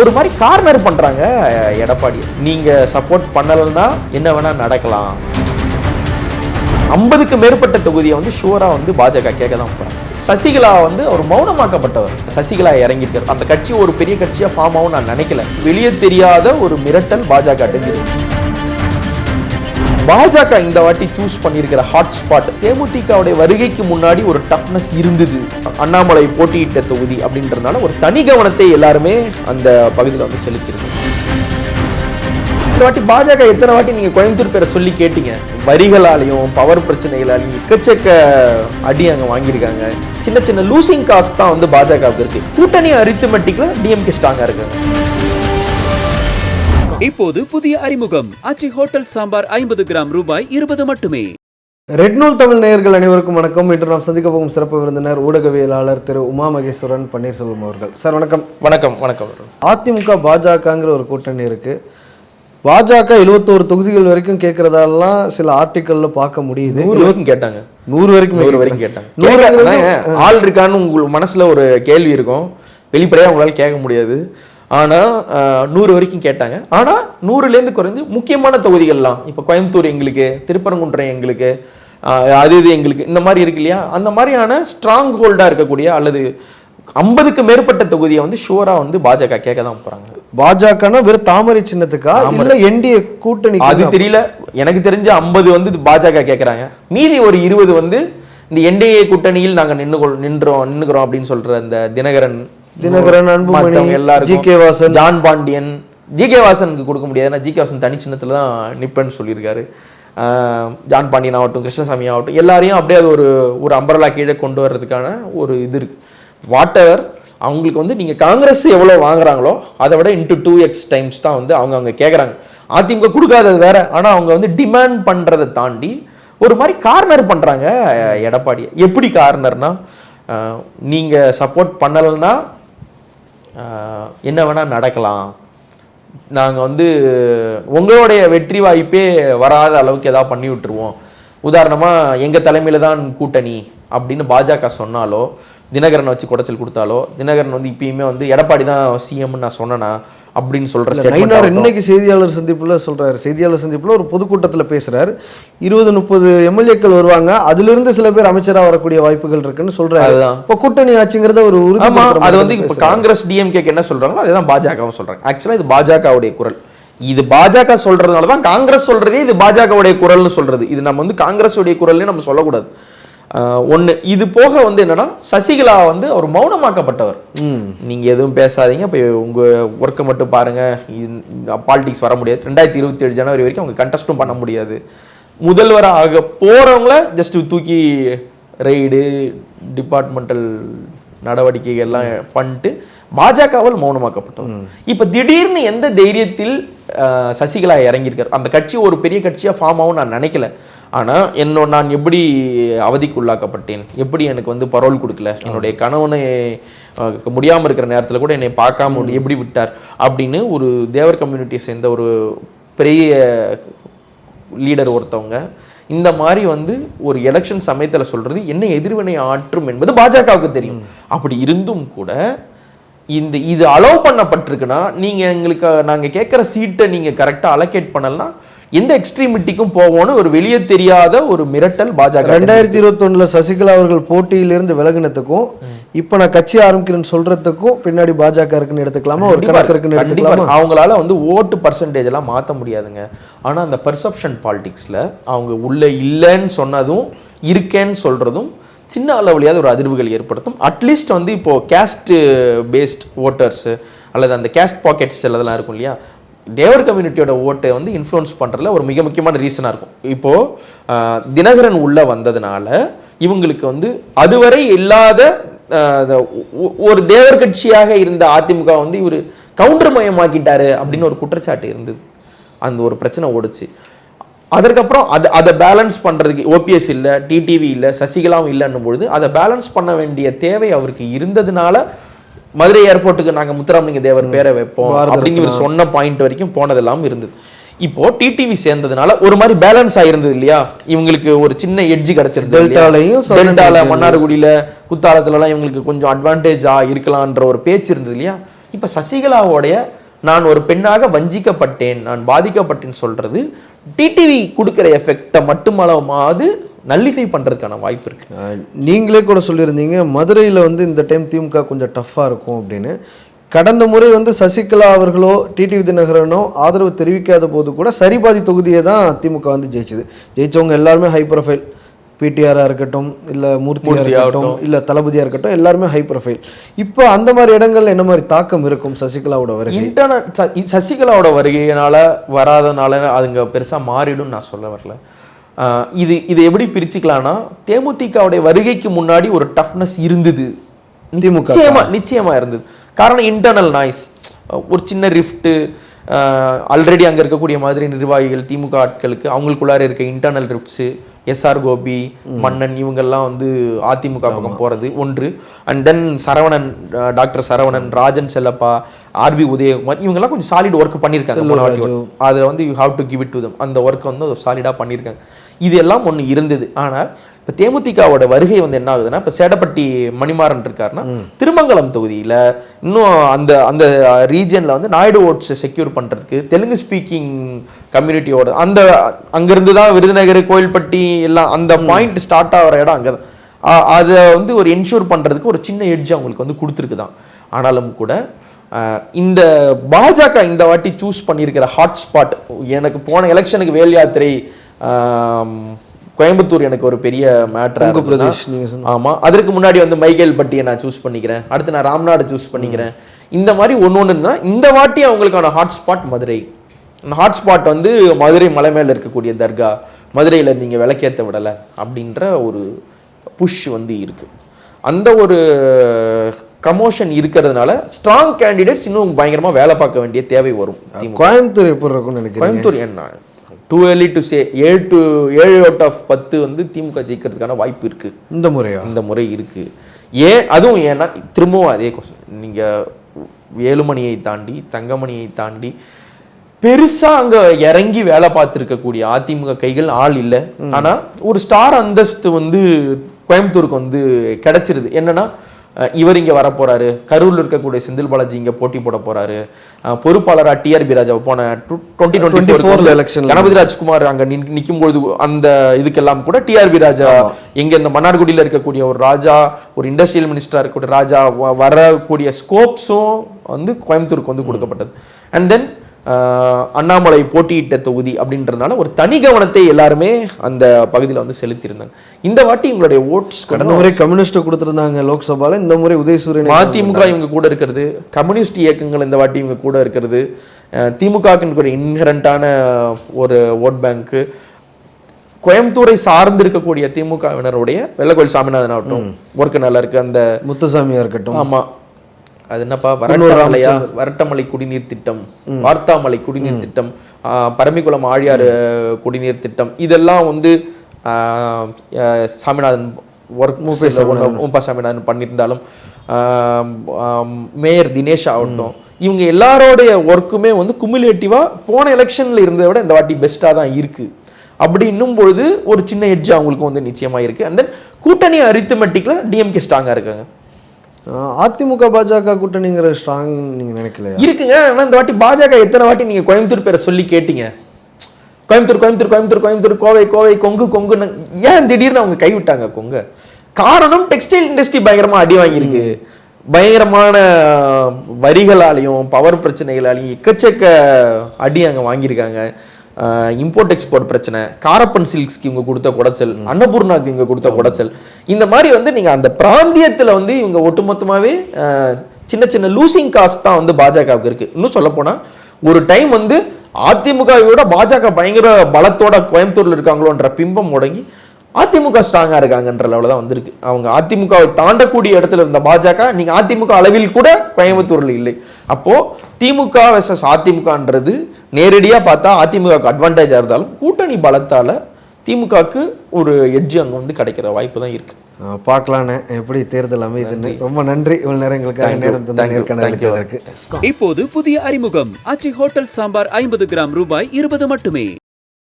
ஒரு மாதிரி கார்னர் பண்றாங்க எடப்பாடி. நீங்க சப்போர்ட் பண்ணலன்னா என்ன வேணா நடக்கலாம். 50க்கு மேற்பட்ட தொகுதியை வந்து ஷூரா வந்து பாஜக கேட்க தான் போறாங்க. சசிகலா வந்து ஒரு மௌனமாக்கப்பட்டவர். சசிகலா இறங்கிட்டார். அந்த கட்சி ஒரு பெரிய கட்சியா ஃபார்ம் ஆகும் நான் நினைக்கல. வெளியே தெரியாத ஒரு மிரட்டல் பாஜக தெரிஞ்சது. பாஜக இந்த வாட்டி சூஸ் பண்ணியிருக்கிற ஹாட்ஸ்பாட் தேமுதிகவுடைய வருகைக்கு முன்னாடி ஒரு டஃப்னஸ் இருந்தது. அண்ணாமலை போட்டியிட்ட தொகுதி அப்படின்றதுனால ஒரு தனி கவனத்தை எல்லாருமே அந்த பகுதியில் வந்து செலுத்திருக்கு. இந்த வாட்டி பாஜக எத்தனை வாட்டி நீங்க கோயம்புத்தூர் பேரை சொல்லி கேட்டீங்க. வரிகளாலையும் பவர் பிரச்சனைகளாலையும் எக்கச்சக்க அடி அங்க வாங்கியிருக்காங்க. சின்ன சின்ன லூசிங் காஸ்ட் தான் வந்து பாஜகவுக்கு இருக்கு. கூட்டணி அரித்மெட்டிக்ல டிஎம்கே ஸ்ட்ராங்கா இருக்காங்க. இப்போது புதிய அறிமுகம் ஆச்சி ஹோட்டல் சாம்பார் 50 கிராம் ரூபாய் 20 மட்டுமே. ரெட் நூல் தமிழ் நேயர்கள் அனைவருக்கும் வணக்கம். இன்று நாம் சந்திக்க போகும் சிறப்பு விருந்தினர் ஊடகவியலாளர் திரு உமா மகேஸ்வரன் பன்னீர்செல்வம் அவர்கள். சார் வணக்கம். வணக்கம். வணக்கம். அதிமுக பாஜகங்கிற ஒரு கூட்டணி இருக்கு. பாஜக 71 தொகுதிகள் வரைக்கும் கேட்கறதெல்லாம் சில ஆர்டிக்கல்ல பார்க்க முடியுது. 100 வரைக்கும் கேட்டாங்க. 100 வரைக்கும் கேட்டாங்க. ஆள் இருக்கான்னு உங்களுக்கு மனசுல ஒரு கேள்வி இருக்கும். வெளிப்படையா உங்களால கேட்க முடியாது. ஆனால் 100 வரைக்கும் கேட்டாங்க. ஆனால் 100லேருந்து குறைஞ்சு முக்கியமான தொகுதிகள்லாம் இப்போ கோயம்புத்தூர் எங்களுக்கு, திருப்பரங்குன்றம் எங்களுக்கு, அது இது எங்களுக்கு, இந்த மாதிரி இருக்கு இல்லையா, அந்த மாதிரியான ஸ்ட்ராங் ஹோல்டாக இருக்கக்கூடிய அல்லது 50க்கு மேற்பட்ட தொகுதியை வந்து ஷூரா வந்து பாஜக கேட்க தான் போகிறாங்க. பாஜகனா வெறும் தாமரை சின்னத்துக்கா இல்லை என்டிஏ கூட்டணி? அது தெரியல. எனக்கு தெரிஞ்ச 50 வந்து பாஜக கேட்குறாங்க. மீதி ஒரு 20 வந்து இந்த என்டிஏ கூட்டணியில் நாங்கள் நின்றுக்கிறோம் அப்படின்னு சொல்கிற இந்த தினகரன், அன்புமணி, ஜி.கே. வாசன், ஜான் பாண்டியன். ஜி.கே. வாசனுக்கு கொடுக்க முடியாது. ஜி.கே. வாசன் தனி சின்னத்துல தான் நிப்பேன்னு சொல்லியிருக்காரு. ஜான் பாண்டியன் ஆகட்டும், கிருஷ்ணசாமி ஆகட்டும், எல்லாரையும் அப்படியே அது ஒரு அம்பரலா கீழே கொண்டு வர்றதுக்கான ஒரு இது இருக்கு. வாட் எவர் அவங்களுக்கு வந்து நீங்க காங்கிரஸ் எவ்வளவு வாங்குறாங்களோ அதை விட இன்டு 2x டைம்ஸ் தான் வந்து அவங்க கேட்குறாங்க. அதிமுக கொடுக்காதது வேற. ஆனா அவங்க வந்து டிமாண்ட் பண்றதை தாண்டி ஒரு மாதிரி கார்னர் பண்றாங்க எடப்பாடி. எப்படி கார்னர்னா, நீங்க சப்போர்ட் பண்ணலன்னா என்ன வேணா நடக்கலாம். நாங்கள் வந்து உங்களுடைய வெற்றி வாய்ப்பே வராத அளவுக்கு ஏதாவது பண்ணி விட்டுருவோம். உதாரணமாக எங்கள் தலைமையில் தான் கூட்டணி அப்படின்னு பாஜக சொன்னாலோ, தினகரனை வச்சு குடைச்சல் கொடுத்தாலோ, தினகரன் வந்து இப்பயுமே வந்து எடப்பாடி தான் சிஎம்னு நான் சொன்னேனா அப்படின்னு சொல்ற இன்னைக்கு செய்தியாளர் சந்திப்புல ஒரு பொதுக்கூட்டத்தில் பேசுறாரு. 20-30 எம்எல்ஏக்கள் வருவாங்க, அதிலிருந்து சில பேர் அமைச்சராக வரக்கூடிய வாய்ப்புகள் இருக்குன்னு சொல்றாரு. இப்போ கூட்டணி ஆட்சிங்கிறத ஒரு அது வந்து இப்போ காங்கிரஸ் டிஎம்கே என்ன சொல்றாங்களோ அதுதான் பாஜகவும் சொல்றாங்க. ஆக்சுவலா இது பாஜகவுடைய குரல். இது பாஜக சொல்றதுனால தான் காங்கிரஸ் சொல்றதே இது பாஜகவுடைய குரல்னு சொல்றது. இது நம்ம வந்து காங்கிரஸ் உடைய குரல்னு நம்ம சொல்லக்கூடாது. ஒன்று. இது போக வந்து என்னன்னா, சசிகலா வந்து அவர் மௌனமாக்கப்பட்டவர். நீங்க எதுவும் பேசாதீங்க, இப்போ உங்க ஒர்க்கை மட்டும் பாருங்க, பாலிடிக்ஸ் வர முடியாது. 2027 ஜனவரி வரைக்கும் அவங்க கண்டஸ்டும் பண்ண முடியாது. முதல்வராக போறவங்கள ஜஸ்ட் தூக்கி ரெய்டு, டிபார்ட்மெண்டல் நடவடிக்கைகள்லாம் பண்ணிட்டு பாஜகவால் மௌனமாக்கப்பட்டவர். இப்ப திடீர்னு எந்த தைரியத்தில் சசிகலா இறங்கியிருக்காரு. அந்த கட்சி ஒரு பெரிய கட்சியா ஃபார்ம் ஆகும் நான் நினைக்கல. ஆனால் நான் எப்படி அவதிக்கு உள்ளாக்கப்பட்டேன், எப்படி எனக்கு வந்து பரோல் கொடுக்கல, என்னுடைய கணவனை முடியாமல் இருக்கிற நேரத்தில் கூட என்னை பார்க்காம எப்படி விட்டார் அப்படின்னு ஒரு தேவர் கம்யூனிட்டியை சேர்ந்த ஒரு பெரிய லீடர் ஒருத்தவங்க இந்த மாதிரி வந்து ஒரு எலெக்ஷன் சமயத்தில் சொல்றது என்ன எதிர்வினை ஆற்றும் என்பது பாஜகவுக்கு தெரியும். அப்படி இருந்தும் கூட இது அலோவ் பண்ணப்பட்டிருக்குன்னா, நீங்க எங்களுக்கு நாங்க கேட்குற சீட்டை நீங்க கரெக்டாக அலோகேட் பண்ணலன்னா எந்த எக்ஸ்ட்ரீமிட்டிக்கும் போவோன்னு ஒரு வெளியே தெரியாத ஒரு மிரட்டல் பாஜக. 2021 சசிகலா அவர்கள் போட்டியிலிருந்து விலகினத்துக்கும் இப்ப நான் கட்சி ஆரம்பிக்கிறேன்னு சொல்றதுக்கும் பின்னாடி பாஜக இருக்குன்னு எடுத்துக்கலாமா, ஒரு கணக்கு இருக்குன்னு எடுத்துக்கலாமா? அவங்களால வந்து ஓட்டு பர்சன்டேஜ் எல்லாம் மாற்ற முடியாதுங்க. ஆனா அந்த பெர்செப்ஷன் பாலிடிக்ஸ்ல அவங்க உள்ள இல்லைன்னு சொன்னதும் இருக்கேன்னு சொல்றதும் சின்ன அளவுலையாவது ஒரு அதிர்வுகள் ஏற்படுத்தும். அட்லீஸ்ட் வந்து இப்போ கேஸ்ட் பேஸ்ட் ஓட்டர்ஸ் அல்லது அந்த கேஸ்ட் பாக்கெட்ஸ் எல்லாம் இருக்கும் இல்லையா, தேவர் கம்யூனிட்டியோட ஓட்டை வந்து இன்ஃப்ளூயன்ஸ் பண்ணுறதுல ஒரு மிக முக்கியமான ரீசனாக இருக்கும். இப்போது தினகரன் உள்ளே வந்ததுனால இவங்களுக்கு வந்து அதுவரை இல்லாத ஒரு தேவர் கட்சியாக இருந்த அதிமுக வந்து இவர் கவுண்டர் மயமாக்கிட்டாரு அப்படின்னு ஒரு குற்றச்சாட்டு இருந்தது. அந்த ஒரு பிரச்சனை ஓடுச்சு. அதற்கப்புறம் அதை பேலன்ஸ் பண்ணுறதுக்கு ஓபிஎஸ் இல்லை, டிடிவி இல்லை, சசிகலாவும் இல்லைன்னும் பொழுது அதை பேலன்ஸ் பண்ண வேண்டிய தேவை அவருக்கு இருந்ததுனால மதுரை ஏர்போர்ட்டுக்கு நாங்கள் முத்துராமலிங்க தேவர் பேரை வைப்போம் அப்படின்னு இவர் சொன்ன பாயிண்ட் வரைக்கும் போனதெல்லாம் இருந்தது. இப்போ டிடிவி சேர்ந்ததுனால ஒரு மாதிரி பேலன்ஸ் ஆயிருந்தது இல்லையா, இவங்களுக்கு ஒரு சின்ன எட்ஜ் கிடைச்சிருந்தது. மன்னார்குடியில குத்தாலத்துல எல்லாம் இவங்களுக்கு கொஞ்சம் அட்வான்டேஜா இருக்கலாம்ன்ற ஒரு பேச்சு இருந்தது இல்லையா. இப்போ சசிகலாவோடைய நான் ஒரு பெண்ணாக வஞ்சிக்கப்பட்டேன், நான் பாதிக்கப்பட்டேன்னு சொல்றது டிடிவி கொடுக்குற எஃபெக்டை மட்டுமளவாது நல்லிஃபை பண்றதுக்கான வாய்ப்பு இருக்கு. நீங்களே கூட சொல்லியிருந்தீங்க மதுரையில் வந்து இந்த டைம் திமுக கொஞ்சம் டஃப்பாக இருக்கும் அப்படின்னு. கடந்த முறை வந்து சசிகலா அவர்களோ டிடிவி தினகரனோ ஆதரவு தெரிவிக்காத போது கூட சரிபாதி தொகுதியை தான் திமுக வந்து ஜெயிச்சுது. ஜெயிச்சவங்க எல்லாருமே ஹை ப்ரொஃபைல், பிடிஆராக இருக்கட்டும், இல்லை மூர்த்தியாக இருக்கட்டும், இல்லை தளபதியாக இருக்கட்டும், எல்லாருமே ஹை ப்ரொஃபைல். இப்போ அந்த மாதிரி இடங்கள்ல என்ன மாதிரி தாக்கம் இருக்கும் சசிகலாவோட வருகை? இன்டர்னல் சசிகலாவோட வருகையினால வராதனால அதுங்க பெருசா மாறிடும் நான் சொல்ல வரல. இது எப்படி பிரிச்சுக்கலாம்னா, தேமுதிகவுடைய வருகைக்கு முன்னாடி ஒரு டஃப்னஸ் இருந்தது, நிச்சயமா இருந்தது. காரணம் இன்டர்னல் நாய்ஸ், ஒரு சின்ன ரிஃப்ட், ஆல்ரெடி அங்கே இருக்கக்கூடிய மாதிரி நிர்வாகிகள் திமுக ஆட்களுக்கு அவங்களுக்குள்ளார இருக்க இன்டர்னல் ரிஃப்ட்ஸு, எஸ்ஆர் கோபி, மன்னன் இவங்கெல்லாம் வந்து அதிமுக பக்கம் போகிறது ஒன்று. And then Saravanan, doctor Saravanan, Rajan Chellappa, RB Udhayakumar இவங்கெல்லாம் கொஞ்சம் சாலிட் ஒர்க் பண்ணியிருக்காங்க. அதில் வந்து you have to give it to them. அந்த ஒர்க் வந்து சாலிடாக பண்ணியிருக்காங்க. இது எல்லாம் ஒன்று இருந்தது. ஆனால் இப்போ தேமுதிகவோட வருகை வந்து என்ன ஆகுதுன்னா, இப்போ சேடப்பட்டி மணிமாறன் இருக்காருன்னா திருமங்கலம் தொகுதியில் இன்னும் அந்த அந்த ரீஜனில் வந்து நாயுடு ஓட்ஸை செக்யூர் பண்ணுறதுக்கு தெலுங்கு ஸ்பீக்கிங் கம்யூனிட்டியோட அந்த அங்கேருந்து தான் விருதுநகர், கோயில்பட்டி எல்லாம் அந்த பாயிண்ட் ஸ்டார்ட் ஆகிற இடம் அங்கே தான். அதை வந்து ஒரு என்ஷூர் பண்ணுறதுக்கு ஒரு சின்ன எட்ஜ் அவங்களுக்கு வந்து கொடுத்துருக்குதான். ஆனாலும் கூட இந்த பாஜக இந்த வாட்டி சூஸ் பண்ணியிருக்கிற ஹாட்ஸ்பாட், எனக்கு போன எலெக்ஷனுக்கு வேல் யாத்திரை கோயம்புத்தூர் எனக்கு ஒரு பெரிய மேட்டர் பிரதேஷ். ஆமா, அதற்கு முன்னாடி வந்து மைக்கேல்பட்டியை நான் சூஸ் பண்ணிக்கிறேன், அடுத்து நான் ராம்நாடு சூஸ் பண்ணிக்கிறேன். இந்த மாதிரி ஒன்று இருந்தா இந்த வாட்டி அவங்களுக்கான ஹாட்ஸ்பாட் மதுரை. அந்த ஹாட்ஸ்பாட் வந்து மதுரை மலை மேல இருக்கக்கூடிய தர்கா, மதுரையில் நீங்க விளக்கேற்ற விடலை அப்படின்ற ஒரு புஷ் வந்து இருக்கு. அந்த ஒரு கமோஷன் இருக்கிறதுனால ஸ்ட்ராங் கேண்டிடேட்ஸ் இன்னும் பயங்கரமா வேலை பார்க்க வேண்டிய தேவை வரும். கோயம்புத்தூர் எப்படி இருக்கும்னு நினைக்கிறேன்? கோயம்புத்தூர் என்ன too early to say, 7 out of 10 வந்து திமுக ஜெயிக்கிறதுக்கான வாய்ப்பு இருக்கு இந்த முறை இருக்கு. அதுவும் ஏன்னா திரும்பவும் அதே கொஸ்டின், நீங்க வேலுமணியை தாண்டி தங்கமணியை தாண்டி பெருசா அங்க இறங்கி வேலை பார்த்துருக்கக்கூடிய அதிமுக கைகள் ஆள் இல்லை. ஆனா ஒரு ஸ்டார் அந்தஸ்து வந்து கோயம்புத்தூருக்கு வந்து கிடைச்சிருது. என்னன்னா, இவர் இங்க வர போறாரு, கரூர்ல இருக்கக்கூடிய செந்தில் பாலாஜி இங்க போட்டி போட போறாரு, பொறுப்பாளரா டிஆர்பி ராஜா போன 2024 எலெக்ஷன் கணபதி ராஜ்குமார் அங்க நிற்கும் பொழுது அந்த இதுக்கெல்லாம் கூட டிஆர்பி ராஜா எங்க இந்த மன்னார்குடியில இருக்கக்கூடிய ஒரு ராஜா, ஒரு இண்டஸ்ட்ரியல் மினிஸ்டரா இருக்கக்கூடிய ராஜா வரக்கூடிய ஸ்கோப்ஸும் வந்து கோயம்புத்தூருக்கு வந்து கொடுக்கப்பட்டது. அண்ட் தென் அண்ணாமலை போட்டியிட்ட தொகுதி அப்படின்றதுனால ஒரு தனி கவனத்தை எல்லாருமே அந்த பகுதியில் வந்து செலுத்தியிருந்தாங்க. இந்த வாட்டி உங்களுடைய ஓட்ஸ் கடந்த முறை கம்யூனிஸ்ட் கொடுத்திருந்தாங்க லோக்சபால, இந்த முறை உதயசூரியன் மதிமுக இவங்க கூட இருக்கிறது, கம்யூனிஸ்ட் இயக்கங்கள் இந்த வாட்டி இவங்க கூட இருக்கிறது, திமுக ஒரு இன்ஹரண்டான ஒரு ஓட் பேங்க், கோயம்புத்தூரை சார்ந்து இருக்கக்கூடிய திமுகவினருடைய வெள்ளக்கோயில் சாமிநாதன் ஆகட்டும் ஒர்க்கு நல்லா இருக்கு, அந்த முத்துசாமியா இருக்கட்டும், ஆமா அது என்னப்பா வரட்டமலை குடிநீர் திட்டம், வார்த்தாமலை குடிநீர் திட்டம், பரமிக்குளம் ஆழியாறு குடிநீர் திட்டம், இதெல்லாம் வந்து சாமிநாதன் ஒர்க் சாமிநாதன் பண்ணியிருந்தாலும், மேயர் தினேஷ் ஆகட்டும், இவங்க எல்லாரோடைய ஒர்க்குமே வந்து குமுலேட்டிவா போன எலெக்ஷன்ல இருந்ததை விட இந்த வாட்டி பெஸ்டா தான் இருக்கு. அப்படி இன்னும் பொழுது ஒரு சின்ன எட்ஜ் அவங்களுக்கு வந்து நிச்சயமா இருக்கு. அண்ட் தென் கூட்டணி அரித்மெட்டிக்ல டிஎம்கே ஸ்ட்ராங்கா இருக்காங்க. அதிமுக பாஜக கூட்டணிங்கிற ஸ்ட்ராங் நீங்க நினைக்கல இருக்குங்க. ஆனா இந்த வாட்டி பாஜக எத்தனை வாட்டி நீங்க கோயம்புத்தூர் பேரை சொல்லி கேட்டீங்க? கோயம்புத்தூர் கோயம்புத்தூர் கோயம்புத்தூர் கோயம்புத்தூர், கோவை கோவை, கொங்கு கொங்கு, ஏன் திடீர்னு அவங்க கைவிட்டாங்க கொங்கு? காரணம் டெக்ஸ்டைல் இண்டஸ்ட்ரி பயங்கரமா அடி வாங்கியிருக்கு. பயங்கரமான வரிகளாலையும் பவர் பிரச்சனைகளாலையும் எக்கச்சக்க அடி அங்க வாங்கியிருக்காங்க. இம்போர்ட் எக்ஸ்போர்ட் பிரச்சனை, காரப்பன் சில்க்ஸ்க்கு இவங்க கொடுத்த குடைச்சல், அன்னபூர்ணாக்கு இவங்க கொடுத்த குடைச்சல், இந்த மாதிரி வந்து நீங்க அந்த பிராந்தியத்துல வந்து இவங்க ஒட்டுமொத்தமாவே சின்ன சின்ன லூசிங் காஸ்ட் தான் வந்து பாஜகவுக்கு இருக்கு. இன்னும் சொல்ல போனா ஒரு டைம் வந்து அதிமுகவோட பாஜக பயங்கர பலத்தோட கோயம்புத்தூர்ல இருக்காங்களோன்ற பிம்பம் முடங்கி அதிமுக ஸ்ட்ராங்கா இருக்காங்கன்ற லெவலில் தான் வந்திருக்கு. அவங்க அதிமுகவை தாண்டக்கூடிய இடத்துல இருந்த பாஜக நீங்க அதிமுக அளவில் கூட கோயம்புத்தூர்ல இல்லை. அப்போ திமுக வெர்சஸ் அதிமுகன்றது நேரடியா பார்த்தா அதிமுகவுக்கு அட்வான்டேஜா இருந்தாலும் கூட்டணி பலத்தால திமுகவுக்கு ஒரு எட்ஜ் அங்க வந்து கிடைக்கிற வாய்ப்பு தான் இருக்கு. பார்க்கலான்னு எப்படி தேர்தல் அமைதுன்னு. ரொம்ப நன்றி இவ்வளவு நேரம் எங்களுக்காக நேரம் தந்ததற்கு. இப்போது புதிய அறிமுகம் ஆச்சி ஹோட்டல் சாம்பார் 50 கிராம் ரூபாய் 20 மட்டுமே.